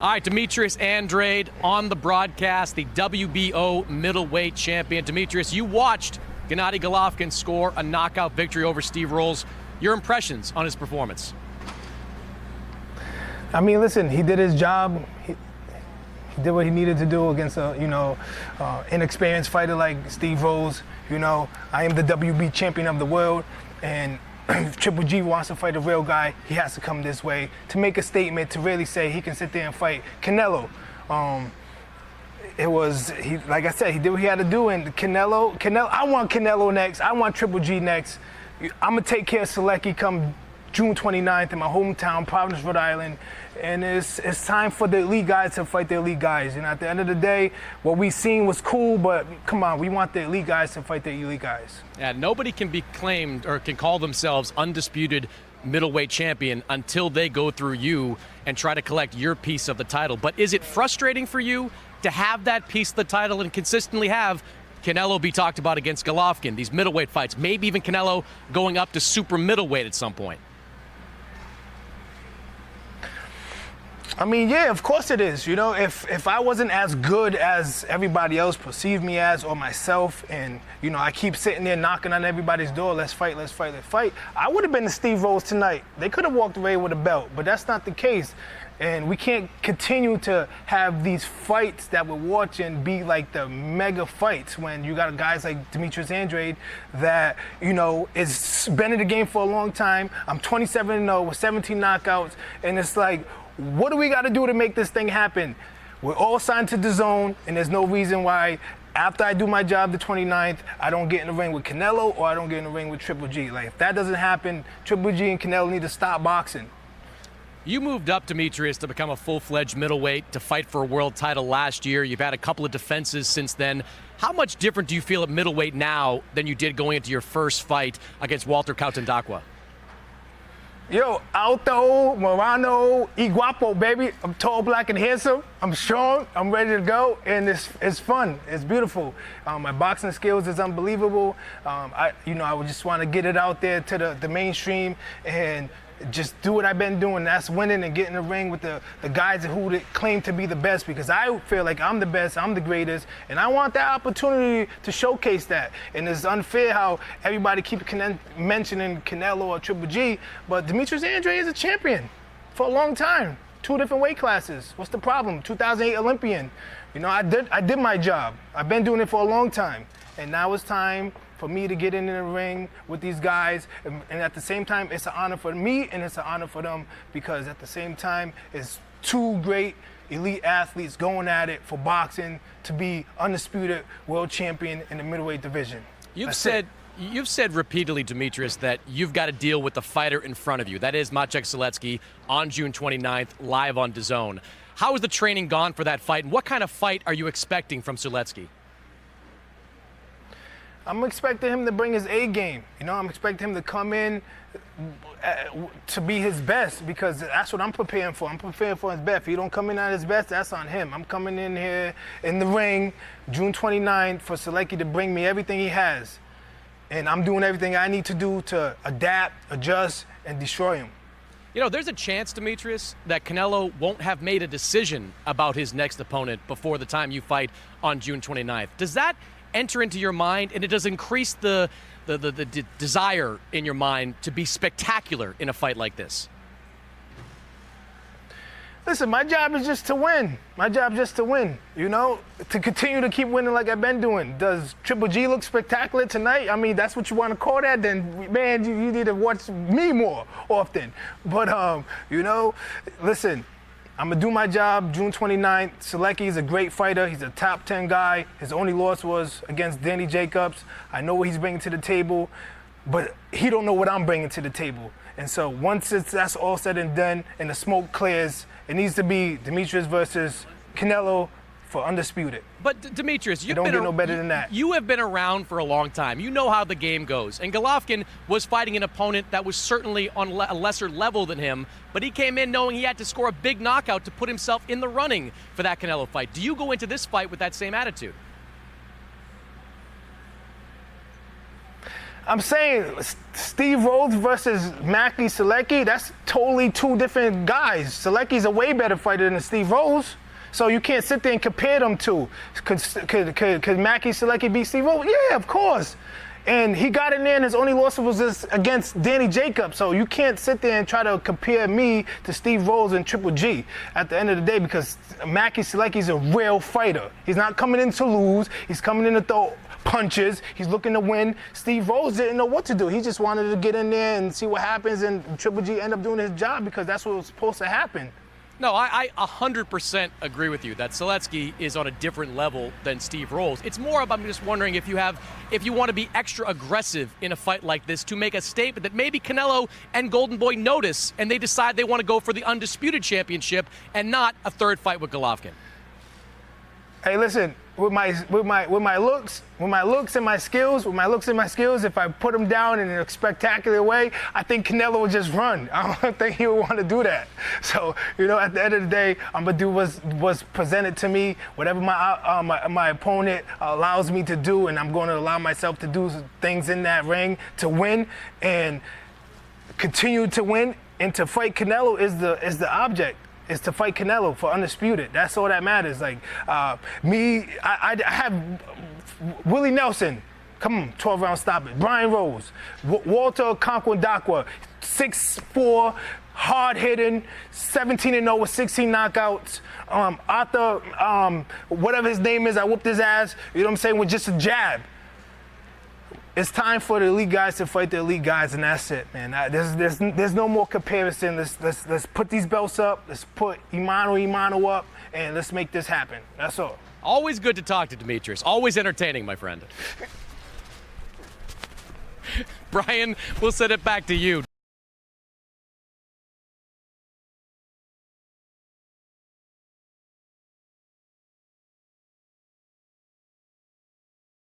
All right, Demetrius Andrade on the broadcast, the WBO middleweight champion. Demetrius, you watched Gennady Golovkin score a knockout victory over Steve Rolls. Your impressions on his performance? I mean, listen, he did his job. He did what he needed to do against a, inexperienced fighter like Steve Rolls. I am the WB champion of the world, and if Triple G wants to fight a real guy, he has to come this way to make a statement, to really say he can sit there and fight Canelo. Like I said, he did what he had to do, and Canelo, I want Canelo next. I want Triple G next. I'm going to take care of Selecki come June 29th in my hometown, Providence, Rhode Island. And it's time for the elite guys to fight the elite guys. At the end of the day, what we seen was cool, but come on, we want the elite guys to fight the elite guys. Yeah, nobody can be claimed or can call themselves undisputed middleweight champion until they go through you and try to collect your piece of the title. But is it frustrating for you to have that piece of the title and consistently have Canelo be talked about against Golovkin, these middleweight fights, maybe even Canelo going up to super middleweight at some point? I mean, yeah, of course it is. If I wasn't as good as everybody else perceived me as, or myself, and, I keep sitting there knocking on everybody's door, let's fight, I would have been the Steve Rolls tonight. They could have walked away with a belt, but that's not the case. And we can't continue to have these fights that we're watching be like the mega fights when you got guys like Demetrius Andrade that, is been in the game for a long time. I'm 27-0 with 17 knockouts, and it's like, what do we got to do to make this thing happen? We're all signed to Dazn, and there's no reason why after I do my job the 29th, I don't get in the ring with Canelo or I don't get in the ring with Triple G. Like, if that doesn't happen, Triple G and Canelo need to stop boxing. You moved up, Demetrius, to become a full-fledged middleweight, to fight for a world title last year. You've had a couple of defenses since then. How much different do you feel at middleweight now than you did going into your first fight against Walter Cautandaqua? Yo, Alto, Morano, Iguapo, baby. I'm tall, black, and handsome. I'm strong. I'm ready to go, and it's fun. It's beautiful. My boxing skills is unbelievable. I would just want to get it out there to the mainstream and just do what I've been doing. That's winning and getting in the ring with the guys who claim to be the best, because I feel like I'm the best, I'm the greatest, and I want that opportunity to showcase that. And it's unfair how everybody keeps mentioning Canelo or Triple G, but Demetrius Andrade is a champion for a long time. 2 different weight classes. What's the problem? 2008 Olympian. I did my job. I've been doing it for a long time, and now it's time for me to get in the ring with these guys, and at the same time, it's an honor for me and it's an honor for them, because at the same time, it's 2 great elite athletes going at it for boxing to be undisputed world champion in the middleweight division. You've said repeatedly, Demetrius, that you've got to deal with the fighter in front of you. That is Maciej Sulecki on June 29th, live on Dazn. How has the training gone for that fight, and what kind of fight are you expecting from Sulecki? I'm expecting him to bring his A game. I'm expecting him to come in to be his best, because that's what I'm preparing for. I'm preparing for his best. If he don't come in at his best, that's on him. I'm coming in here in the ring June 29th for Sulecki to bring me everything he has. And I'm doing everything I need to do to adapt, adjust, and destroy him. There's a chance, Demetrius, that Canelo won't have made a decision about his next opponent before the time you fight on June 29th. Does that enter into your mind, and it does increase the desire in your mind to be spectacular in a fight like this? Listen, my job is just to win. My job is just to win, to continue to keep winning like I've been doing. Does Triple G look spectacular tonight? I mean, that's what you want to call that? Then, man, you need to watch me more often. But, listen, I'm going to do my job June 29th. Sulecki is a great fighter. He's a top 10 guy. His only loss was against Danny Jacobs. I know what he's bringing to the table, but he don't know what I'm bringing to the table. And so once that's all said and done and the smoke clears, it needs to be Demetrius versus Canelo for undisputed. But Demetrius, you don't get no better than that. You have been around for a long time. You know how the game goes. And Golovkin was fighting an opponent that was certainly on a lesser level than him, but he came in knowing he had to score a big knockout to put himself in the running for that Canelo fight. Do you go into this fight with that same attitude? I'm saying Steve Rhodes versus Mackie Selecki, that's totally two different guys. Selecki's a way better fighter than Steve Rhodes. So you can't sit there and compare them two. Could Mackie Selecki beat Steve Rhodes? Yeah, of course. And he got in there, and his only loss was just against Danny Jacobs. So you can't sit there and try to compare me to Steve Rhodes and Triple G at the end of the day, because Mackie Selecki's a real fighter. He's not coming in to lose. He's coming in to throw punches. He's looking to win. Steve Rhodes didn't know what to do. He just wanted to get in there and see what happens, and Triple G end up doing his job because that's what was supposed to happen. No, I 100% agree with you that Selecki is on a different level than Steve Rhodes. It's more about, I'm just wondering if you want to be extra aggressive in a fight like this to make a statement that maybe Canelo and Golden Boy notice and they decide they want to go for the undisputed championship and not a third fight with Golovkin. Hey, listen, with my looks and my skills, if I put him down in a spectacular way, I think Canelo would just run. I don't think he would want to do that. So, at the end of the day, I'm gonna do what's presented to me, whatever my opponent allows me to do, and I'm going to allow myself to do things in that ring to win and continue to win. And to fight Canelo is the object. Is to fight Canelo for undisputed. That's all that matters. Like I have Willie Nelson, come on, 12-round stop it. Brian Rose, Walter Conquandaqua, 6'4", hard-hitting, 17-0 with 16 knockouts. Arthur, whatever his name is, I whooped his ass, you know what I'm saying, with just a jab. It's time for the elite guys to fight the elite guys, and that's it, man. There's no more comparison. Let's put these belts up. Let's put Imano up, and let's make this happen. That's all. Always good to talk to Demetrius. Always entertaining, my friend. Brian, we'll send it back to you.